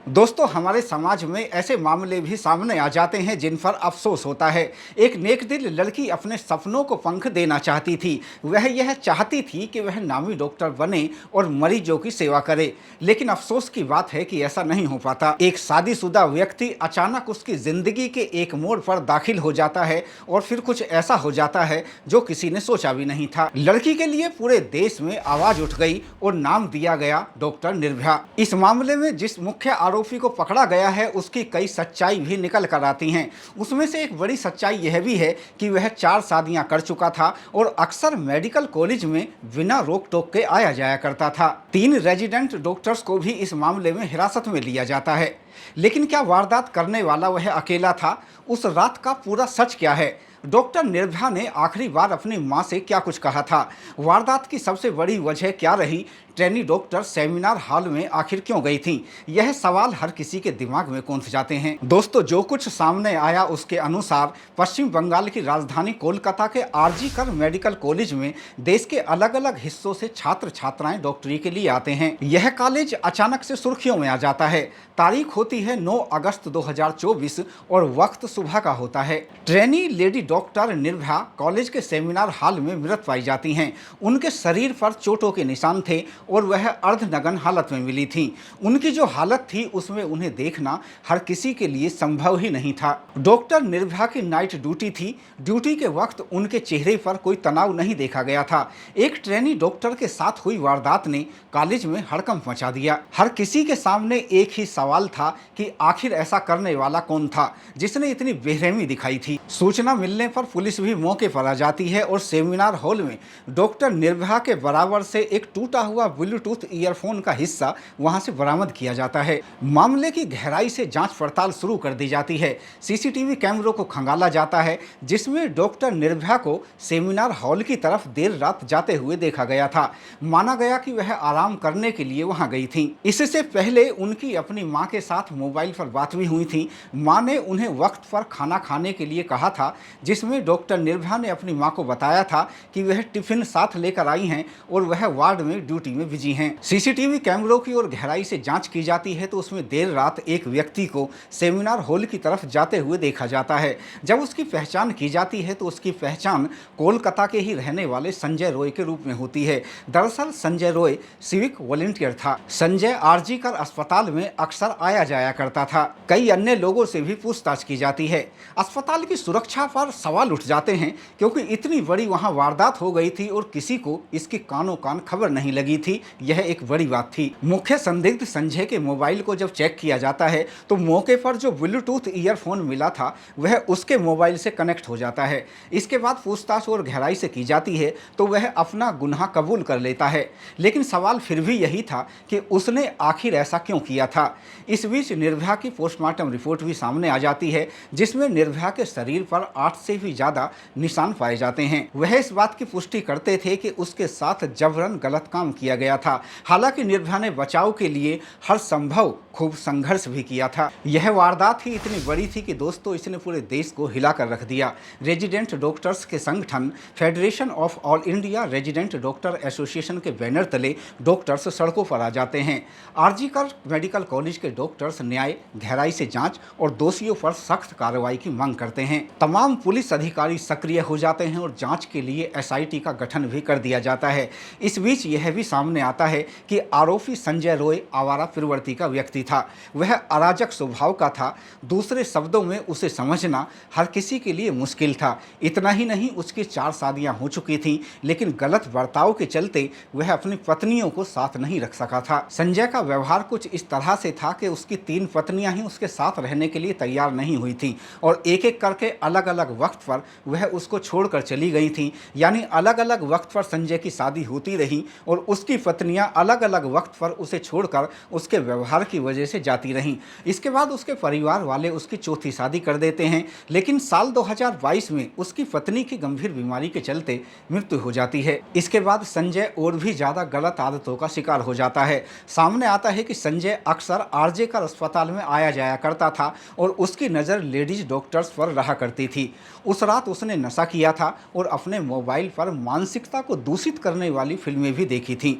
दोस्तों, हमारे समाज में ऐसे मामले भी सामने आ जाते हैं जिन पर अफसोस होता है। एक नेकदिल लड़की अपने सपनों को पंख देना चाहती थी। वह यह चाहती थी कि वह नामी डॉक्टर बने और मरीजों की सेवा करे, लेकिन अफसोस की बात है कि ऐसा नहीं हो पाता। एक शादीशुदा व्यक्ति अचानक उसकी जिंदगी के एक मोड़ पर दाखिल हो जाता है और फिर कुछ ऐसा हो जाता है जो किसी ने सोचा भी नहीं था। लड़की के लिए पूरे देश में आवाज उठ गई और नाम दिया गया डॉक्टर निर्भया। इस मामले में जिस मुख्य आरोपी को पकड़ा गया है उसकी कई सच्चाई भी निकल कर आती हैं। उसमें से एक बड़ी सच्चाई यह भी है कि वह 4 शादियां कर चुका था और अक्सर मेडिकल कॉलेज में बिना रोक टोक के आया जाया करता था। 3 रेजिडेंट डॉक्टर्स को भी इस मामले में हिरासत में लिया जाता है। लेकिन क्या वारदात करने वाला वह अकेला था? उस रात का पूरा सच क्या है? डॉक्टर निर्भया ने आखिरी बार अपनी मां से क्या कुछ कहा था? वारदात की सबसे बड़ी वजह क्या रही? ट्रेनी डॉक्टर सेमिनार हॉल में आखिर क्यों गई थी? यह सवाल हर किसी के दिमाग में कौंध जाते हैं। दोस्तों, जो कुछ सामने आया उसके अनुसार पश्चिम बंगाल की राजधानी कोलकाता के आरजी कर मेडिकल कॉलेज में देश के अलग अलग हिस्सों से छात्र छात्राएं डॉक्टरी के लिए आते हैं। यह कॉलेज अचानक से सुर्खियों में आ जाता है। तारीख होती है 9 अगस्त 2024 और वक्त सुबह का होता है। Trainee lady doctor Nirbhaya college के सेमिनार हॉल में मृत पाई जाती हैं। उनके शरीर पर चोटों के निशान थे और वह अर्धनग्न हालत में मिली थी। उनकी जो हालत थी उसमें उन्हें देखना हर किसी के लिए संभव ही नहीं था। डॉक्टर निर्भया की नाइट ड्यूटी थी। ड्यूटी के वक्त उनके चेहरे पर कोई तनाव नहीं देखा गया था। एक ट्रेनी डॉक्टर के साथ हुई वारदात ने कॉलेज में हड़कंप मचा दिया। हर किसी के सामने एक ही सवाल था कि आखिर ऐसा करने वाला कौन था जिसने इतनी बेरहमी दिखाई थी। सूचना मिलने पर पुलिस भी मौके पर आ जाती है और सेमिनार हॉल में डॉक्टर निर्भया के बराबर से एक टूटा हुआ ब्लूटूथ ईयरफोन का हिस्सा वहां से बरामद किया जाता है। मामले की गहराई से जांच पड़ताल शुरू कर दी जाती है। सीसीटीवी कैमरों को खंगाला जाता है जिसमें डॉक्टर निर्भया को सेमिनार हॉल की तरफ देर रात जाते हुए देखा गया था। माना गया कि वह आराम करने के लिए वहां गई थी। इससे पहले उनकी अपनी मां के साथ मोबाइल पर बात भी हुई थी। मां ने उन्हें वक्त पर खाना खाने के लिए कहा था, जिसमें डॉक्टर निर्भया ने अपनी मां को बताया था कि वह टिफिन साथ लेकर आई हैं और वह वार्ड में ड्यूटी में बिजी हैं। सीसीटीवी कैमरों की ओर गहराई से जांच की जाती है तो उसमें देर रात एक व्यक्ति को सेमिनार हॉल की तरफ जाते हुए देखा जाता है। जब उसकी पहचान की जाती है तो उसकी पहचान कोलकाता के ही रहने वाले संजय रॉय के रूप में होती है। दरअसल संजय रॉय सिविक वॉलंटियर था। संजय आरजी कर अस्पताल में अक्सर आया जाया करता था। कई अन्य लोगों से भी पूछताछ की जाती है। अस्पताल की सुरक्षा पर सवाल उठ जाते हैं क्योंकि इतनी बड़ी वहां वारदात हो गई थी और किसी को इसकी कानों कान खबर नहीं लगी थी। यह एक बड़ी बात थी। मुख्य संदिग्ध संजय के मोबाइल को जब चेक किया जाता है तो मौके पर जो ब्लूटूथ ईयरफोन मिला था वह उसके मोबाइल से कनेक्ट हो जाता है। इसके बाद पूछताछ और गहराई से की जाती है तो वह अपना गुनाह कबूल कर लेता है। लेकिन सवाल फिर भी यही था कि उसने आखिर ऐसा क्यों किया था। इस बीच निर्भया की पोस्टमार्टम रिपोर्ट भी सामने आ जाती है जिसमें निर्भया के शरीर पर 8 से भी ज्यादा निशान पाए जाते हैं। वह इस बात की पुष्टि करते थे कि उसके साथ जबरन गलत काम किया गया था। हालांकि निर्भया ने बचाव के लिए हर संभव खूब संघर्ष भी किया था। यह वारदात ही इतनी बड़ी थी कि दोस्तों इसने पूरे देश को हिलाकर रख दिया। रेजिडेंट डॉक्टर्स के संगठन federation of all India resident doctor association के बैनर तले डॉक्टर्स सड़कों पर आ जाते हैं। आरजी कर मेडिकल कॉलेज के डॉक्टर्स न्याय, गहराई से जांच और दोषियों पर सख्त कार्रवाई की मांग करते हैं। तमाम पुलिस अधिकारी सक्रिय हो जाते हैं और जांच के लिए एसआईटी का गठन भी कर दिया जाता है। इस बीच यह भी सामने आता है कि आरोपी संजय रॉय आवारा प्रवृत्ति का व्यक्ति था। वह अराजक स्वभाव का था। दूसरे शब्दों में उसे समझना हर किसी के लिए मुश्किल था। इतना ही नहीं, उसकी 4 शादियां हो चुकी थीं, लेकिन गलत बर्ताव के चलते वह अपनी पत्नियों को साथ नहीं रख सका था। संजय का व्यवहार कुछ इस तरह से था कि उसकी 3 पत्नियां ही उसके साथ रहने के लिए तैयार नहीं हुई थीं और एक एक करके अलग अलग वक्त पर वह उसको छोड़कर चली गई थीं। यानी अलग अलग वक्त पर संजय की शादी होती रही और उसकी पत्नियां अलग अलग वक्त पर उसे छोड़कर उसके व्यवहार की वजह से जाती रहीं। इसके बाद उसके परिवार वाले उसकी चौथी शादी कर देते हैं, लेकिन साल 2022 में उसकी पत्नी की गंभीर बीमारी के चलते मृत्यु हो जाती है। इसके बाद संजय और भी ज्यादा गलत आदतों का शिकार हो जाता है। सामने आता है कि संजय अक्सर आरजे कर अस्पताल में आया जाया करता था और उसकी नज़र लेडीज डॉक्टर्स पर रहा करती थी। उस रात उसने नशा किया था और अपने मोबाइल पर मानसिकता को दूषित करने वाली फिल्में भी देखी थीं।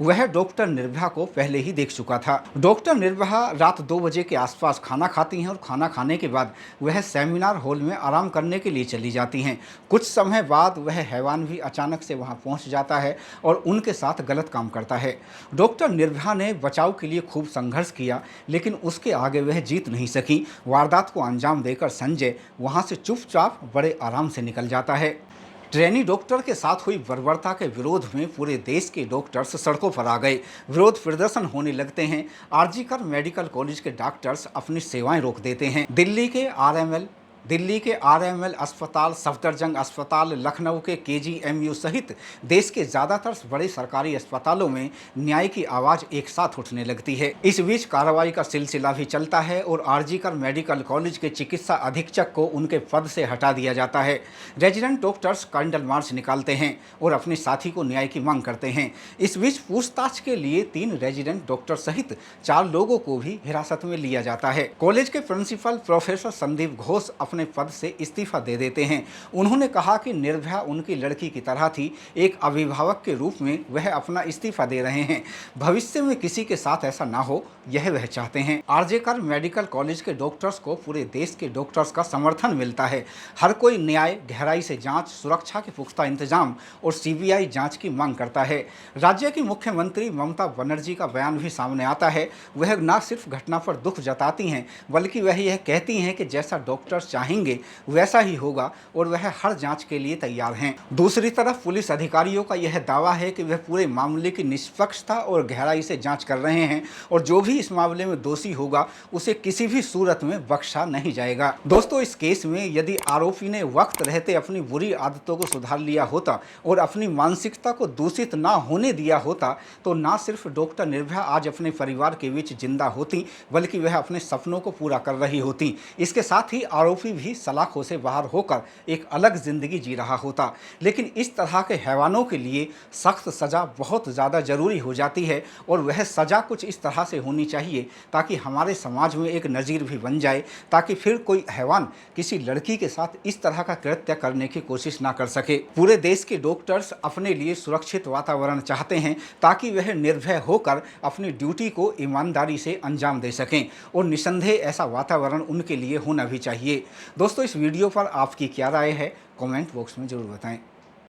वह डॉक्टर निर्भया को पहले ही देख चुका था। डॉक्टर निर्भया रात 2 बजे के आसपास खाना खाती हैं और खाना खाने के बाद वह सेमिनार हॉल में आराम करने के लिए चली जाती हैं। कुछ समय बाद वह हैवान भी अचानक से वहां पहुंच जाता है और उनके साथ गलत काम करता है। डॉक्टर निर्भया ने बचाव के लिए खूब संघर्ष किया, लेकिन उसके आगे वह जीत नहीं सकी। वारदात को अंजाम देकर संजय वहां से चुपचाप बड़े आराम से निकल जाता है। ट्रेनी डॉक्टर के साथ हुई बर्बरता के विरोध में पूरे देश के डॉक्टर्स सड़कों पर आ गए। विरोध प्रदर्शन होने लगते हैं। आरजीकर मेडिकल कॉलेज के डॉक्टर्स अपनी सेवाएं रोक देते हैं। दिल्ली के आरएमएल अस्पताल, सफदरजंग अस्पताल, लखनऊ के केजीएमयू सहित देश के ज़्यादातर बड़े सरकारी अस्पतालों में न्याय की आवाज़ एक साथ उठने लगती है। इस बीच कार्रवाई का सिलसिला भी चलता है और आरजीकर मेडिकल कॉलेज के चिकित्सा अधीक्षक को उनके पद से हटा दिया जाता है। रेजिडेंट डॉक्टर्स कैंडल मार्च निकालते हैं और अपने साथी को न्याय की मांग करते हैं। इस बीच पूछताछ के लिए 3 रेजिडेंट डॉक्टर सहित 4 लोगों को भी हिरासत में लिया जाता है। कॉलेज के प्रिंसिपल प्रोफेसर संदीप घोष अपने पद से इस्तीफा दे देते हैं। उन्होंने कहा कि निर्भया उनकी लड़की की तरह थी। एक अभिभावक के रूप में वह अपना इस्तीफा दे रहे हैं। भविष्य में किसी के साथ ऐसा ना हो, यह वह चाहते हैं। आरजीकर मेडिकल कॉलेज के डॉक्टर्स को पूरे देश के डॉक्टर्स का समर्थन मिलता है। हर कोई न्याय, गहराई से जांच, सुरक्षा के पुख्ता इंतजाम और सीबीआई जांच की मांग करता है। राज्य की मुख्यमंत्री ममता बनर्जी का बयान भी सामने आता है। वह न सिर्फ घटना पर दुख जताती हैं, बल्कि वह यह कहती हैं कि जैसा डॉक्टर्स चाहेंगे वैसा ही होगा और वह हर जांच के लिए तैयार हैं। दूसरी तरफ पुलिस अधिकारियों का यह दावा है कि वह पूरे मामले की निष्पक्षता और गहराई से जांच कर रहे हैं और जो भी इस मामले में दोषी होगा उसे किसी भी सूरत में बख्शा नहीं जाएगा। दोस्तों, इस केस में यदि आरोपी ने वक्त रहते अपनी बुरी आदतों को सुधार लिया होता और अपनी मानसिकता को दूषित ना होने दिया होता तो ना सिर्फ डॉक्टर निर्भया आज अपने परिवार के बीच जिंदा होती, बल्कि वह अपने सपनों को पूरा कर रही होती। इसके साथ ही आरोपी भी सलाखों से बाहर होकर एक अलग जिंदगी जी रहा होता। लेकिन इस तरह के हैवानों के लिए सख्त सज़ा बहुत ज़्यादा ज़रूरी हो जाती है और वह सज़ा कुछ इस तरह से होनी चाहिए ताकि हमारे समाज में एक नज़ीर भी बन जाए, ताकि फिर कोई हैवान किसी लड़की के साथ इस तरह का कृत्य करने की कोशिश ना कर सके। पूरे देश के डॉक्टर्स अपने लिए सुरक्षित वातावरण चाहते हैं ताकि वह निर्भय होकर अपनी ड्यूटी को ईमानदारी से अंजाम दे सकें और निसंदेह ऐसा वातावरण उनके लिए होना भी चाहिए। दोस्तों, इस वीडियो पर आपकी क्या राय है, कमेंट बॉक्स में ज़रूर बताएं।